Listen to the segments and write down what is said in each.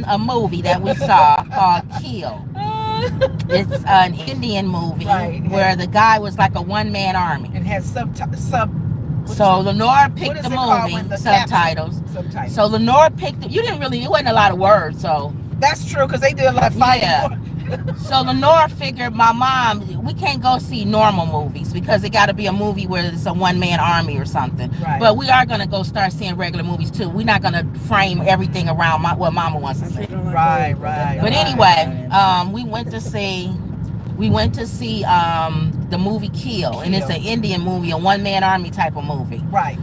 a movie that we saw called Kill. It's an Indian movie where the guy was like a one-man army. And has So Lenore picked the movie subtitles. So Lenore picked it. It wasn't a lot of words, so. That's true, because they did a lot of fighting. Yeah. So Lenore figured my mom, we can't go see normal movies because it got to be a movie where it's a one-man army or something. Right. But we are going to go start seeing regular movies too. We're not going to frame everything around what mama wants to see. Right. But anyway, we went to see the movie Kill, and it's an Indian movie, a one-man army type of movie. Right.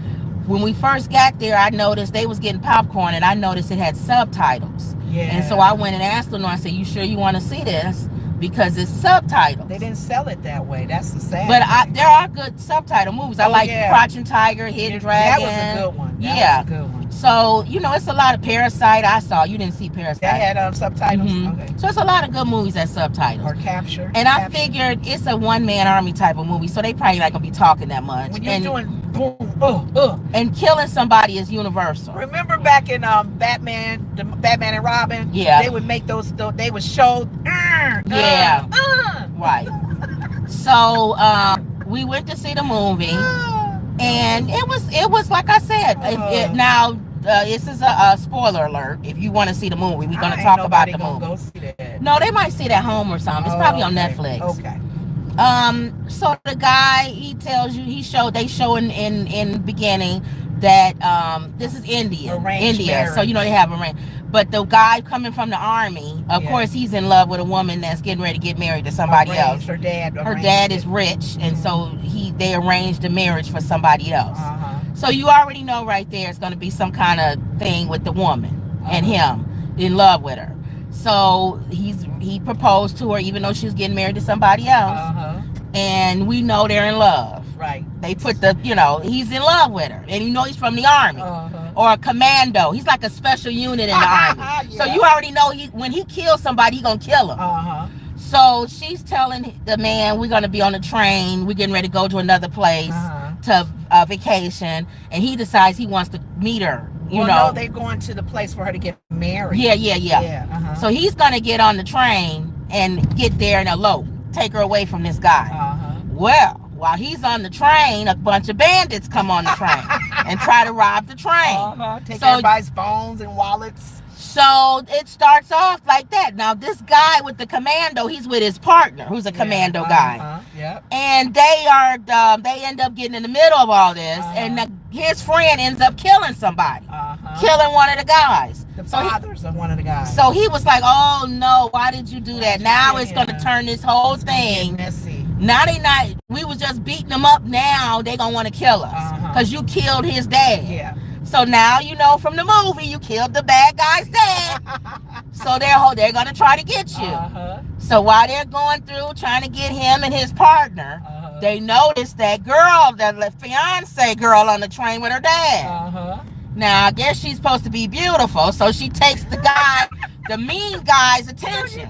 When we first got there, I noticed they was getting popcorn, and I noticed it had subtitles. Yeah. And so I went and asked Lenore, I said, you sure you want to see this? Because it's subtitles. They didn't sell it that way. That's the sad But there are good subtitle movies. I like Crouching Tiger, Hidden Dragon. That was a good one. That was a good one. So, it's a lot of Parasite I saw. You didn't see Parasite. That had subtitles? Okay. So it's a lot of good movies that subtitles. Or Capture. And I figured it's a one-man army type of movie, so they probably not going to be talking that much. When you're doing boom, and killing somebody is universal. Remember back in Batman and Robin? Yeah. They would make they would show. Right. So we went to see the movie, and it was like I said. This is a spoiler alert. If you want to see the movie, we're going to talk about the movie. Go see that. No, they might see it at home or something. It's probably on Netflix. Okay. So the guy, he tells you, they show in the beginning that this is India. Marriage. So they have arranged. But the guy coming from the army, of course, he's in love with a woman that's getting ready to get married to somebody else. Her dad is rich, and so they arranged the marriage for somebody else. So you already know right there it's going to be some kind of thing with the woman and him in love with her. So he proposed to her even though she was getting married to somebody else. And we know they're in love. Right. They put he's in love with her. And he's from the army. Or a commando. He's like a special unit in the army. So you already know when he kills somebody, he's going to kill him. So she's telling the man, we're going to be on the train. We're getting ready to go to another place to vacation. And he decides he wants to meet her. No, they're going to the place for her to get married. Yeah. So he's going to get on the train and get there and elope. Take her away from this guy. Well, while he's on the train, a bunch of bandits come on the train and try to rob the train. Take everybody's phones and wallets. So it starts off like that. Now this guy with the commando, he's with his partner, who's a commando guy. And they end up getting in the middle of all this, and his friend ends up killing somebody, killing one of the guys. The fathers of one of the guys. So he was like, "Oh no, why did you do that?" Now it's going to turn this whole thing. Now we was just beating them up. Now they gonna want to kill us because you killed his dad. So now from the movie you killed the bad guy's dad. So they're gonna try to get you. So while they're going through trying to get him and his partner, they notice that girl, the fiance girl on the train with her dad. Now I guess she's supposed to be beautiful, so she takes the mean guy's attention.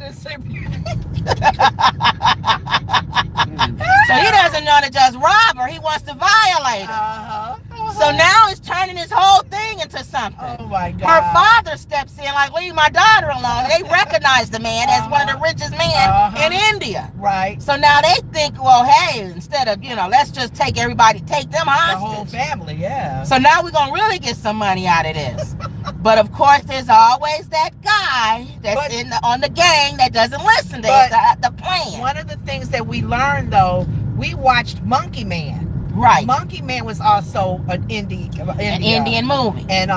So he doesn't want to just rob her, he wants to violate her. So now it's turning this whole thing into something. Oh my God. Her father steps in like, leave my daughter alone. They recognize the man as one of the richest men in India. Right. So now they think, well, hey, instead of, let's just take them hostage. The whole family, yeah. So now we're going to really get some money out of this. But of course, there's always that guy that's on the gang that doesn't listen to the plan. One of the things that we learned, though, we watched Monkey Man. Right. Monkey Man was also an Indian movie. And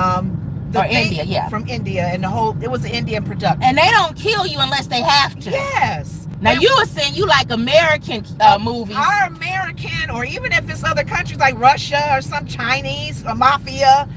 India, from India, and it was an Indian production. And they don't kill you unless they have to. Yes. Now you were saying you like American movies. Our American, or even if it's other countries like Russia or some Chinese or mafia,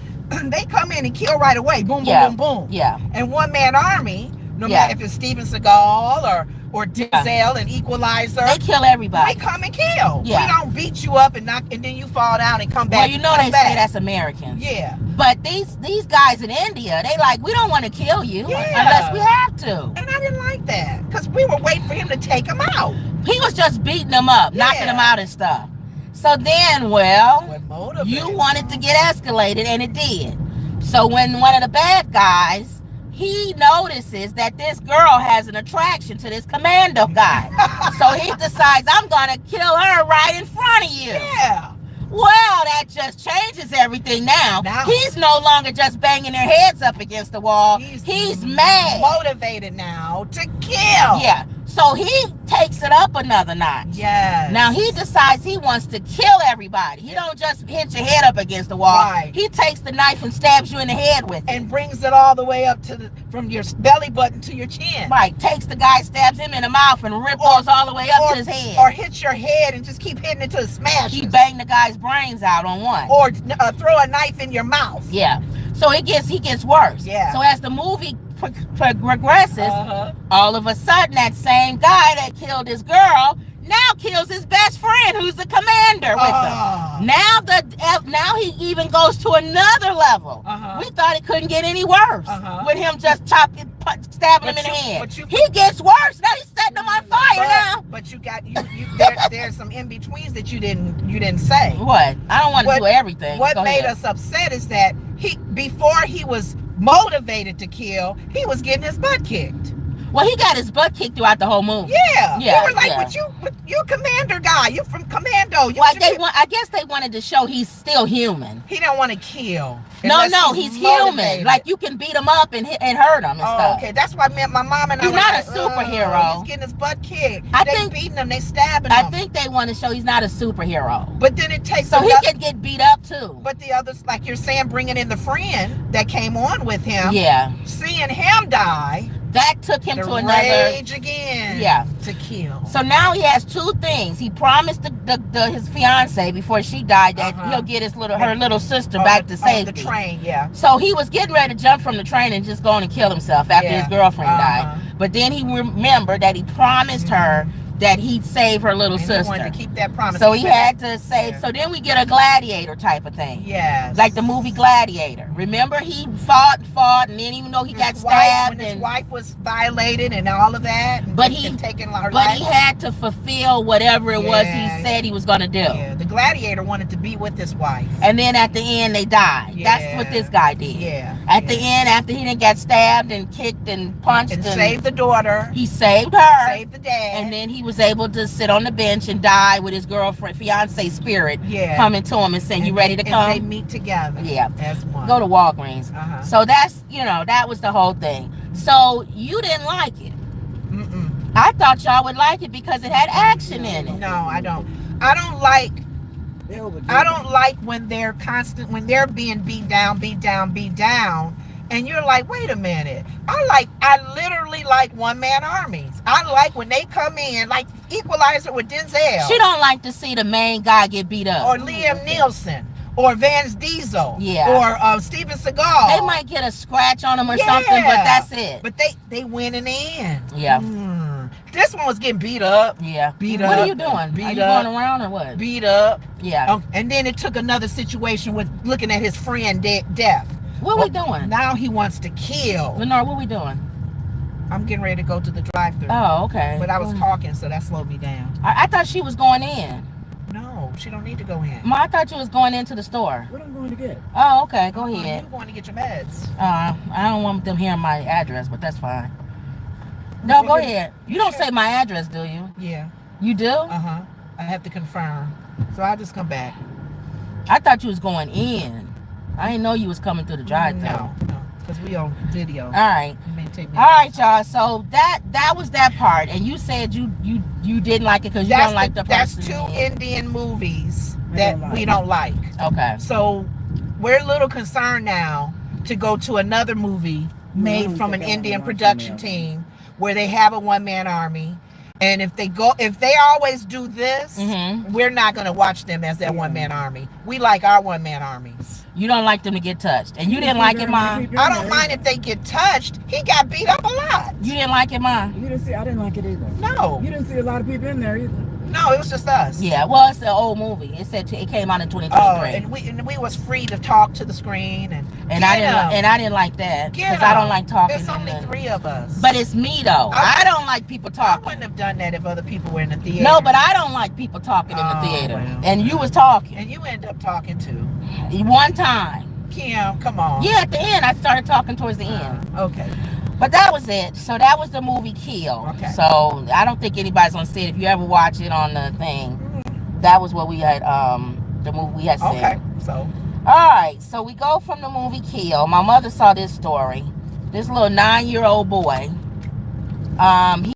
they come in and kill right away. Boom, boom, boom, boom. Yeah. And One Man Army, no matter if it's Steven Seagal or Denzel and Equalizer, they kill everybody. They come and kill. Yeah. We don't beat you up and then you fall down and come back. Well, they say that's Americans. Yeah. But these guys in India, they like, we don't want to kill you unless we have to. And I didn't like that because we were waiting for him to take them out. He was just beating them up, knocking them out and stuff. So then, you wanted to get escalated, and it did. So when one of the bad guys, he notices that this girl has an attraction to this commando guy. So he decides, I'm going to kill her right in front of you. Yeah. Well, that just changes everything now. He's no longer just banging their heads up against the wall. He's mad. Motivated now to kill. Yeah. So he takes it up another notch. Yes. Now he decides he wants to kill everybody. He don't just hit your head up against the wall. Right. He takes the knife and stabs you in the head with it. And brings it all the way up to from your belly button to your chin. Right. Takes the guy, stabs him in the mouth, and goes all the way up to his head. Or hits your head and just keep hitting it till it smashes. He banged the guy's brains out on one. Or throw a knife in your mouth. Yeah. So he gets worse. Yeah. So as the movie progresses, all of a sudden that same guy that killed his girl now kills his best friend, who's the commander with him. Now he even goes to another level. We thought it couldn't get any worse with him just stabbing him in the head. He gets worse. Now he's setting him on fire now. But you got there's some in betweens that you didn't say. What? I don't want to do everything. What made us upset is that before he was motivated to kill, he was getting his butt kicked. Well, he got his butt kicked throughout the whole movie. Yeah. You were like, you commander guy. You from Commando. I guess they wanted to show he's still human. He don't want to kill. No, he's human. Like, you can beat him up and hurt him and stuff. Okay. That's what I meant. My mom and I He's not a superhero. He's getting his butt kicked. They beating him. They stabbing him. I think they want to show he's not a superhero. But then it takes so he could get beat up too. But the others, like you're saying, bringing in the friend that came on with him. Yeah. Seeing him die. That took him to another rage again. Yeah. To kill. So now he has two things. He promised his fiance before she died that he'll get her little sister back to safety. The train, yeah. So he was getting ready to jump from the train and just go on and kill himself after his girlfriend died. But then he remembered that he promised her that he'd save her little sister. He wanted to keep that promise. So he had to save. Yeah. So then we get a gladiator type of thing. Yes. Like the movie Gladiator. Remember, he fought, and then even though he got stabbed, when his wife was violated and all of that, but he had to fulfill whatever it was he said he was going to do. Yeah. The gladiator wanted to be with his wife. And then at the end they died. Yeah. That's what this guy did. Yeah. At the end, after he didn't get stabbed and kicked and punched and saved the daughter, he saved her, saved the dad, and then he was able to sit on the bench and die with his fiance spirit coming to him and saying, "You ready to come?" They meet together. Yeah, as one. Go to Walgreens. So that's that was the whole thing. So you didn't like it. I thought y'all would like it because it had action in it. No, I don't. I don't like when they're when they're being beat down. And you're like, wait a minute. I literally like one-man armies. I like when they come in, like Equalizer with Denzel. She don't like to see the main guy get beat up. Or Liam Neeson. Or Vance Diesel. Yeah. Or Steven Seagal. They might get a scratch on them or something, but that's it. But they win in the end. Yeah. This one was getting beat up. Yeah. Beat up. What are you doing? Are you going around or what? Beat up. Yeah. And then it took another situation with looking at his friend death. What are we doing? Now he wants to kill. Lenore, what are we doing? I'm getting ready to go to the drive-thru. Oh, okay. But I was talking, so that slowed me down. I thought she was going in. No, she don't need to go in. I thought you was going into the store. What I'm going to get? Oh, okay. Go ahead. You're going to get your meds. I don't want them hearing my address, but that's fine. No, go ahead. You don't say my address, do you? Yeah. You do? I have to confirm. So I'll just come back. I thought you was going in. I didn't know you was coming through the drive-thru. No, because we on video. All right. All right, y'all. So that was that part, and you said you didn't like it because you don't like the person. That's two Indian movies that we don't like. Okay. So we're a little concerned now to go to another movie made from an Indian production team where they have a one-man army. And if they always do this, we're not going to watch them as that one-man army. We like our one-man armies. You don't like them to get touched. And you didn't like it, Mom? I don't mind if they get touched. He got beat up a lot. You didn't like it, Mom? You didn't see, I didn't like it either. No. You didn't see a lot of people in there either. No, it was just us. Yeah, well, it's an old movie. It said it came out in 2023. Oh, and we was free to talk to the screen and I didn't like that because I don't like talking. There's only 3 of us. But it's me though. I don't like people talking. I wouldn't have done that if other people were in the theater. No, but I don't like people talking in the theater. Well. And you was talking. And you end up talking too. One time. Kim, come on. Yeah, at the end. I started talking towards the end. Okay. But that was it. So that was the movie Kill. Okay. So I don't think anybody's gonna see it. If you ever watch it on the thing, that was what we had. The movie we had seen. Okay. So. All right. So we go from the movie Kill. My mother saw this story. This little 9-year-old boy. He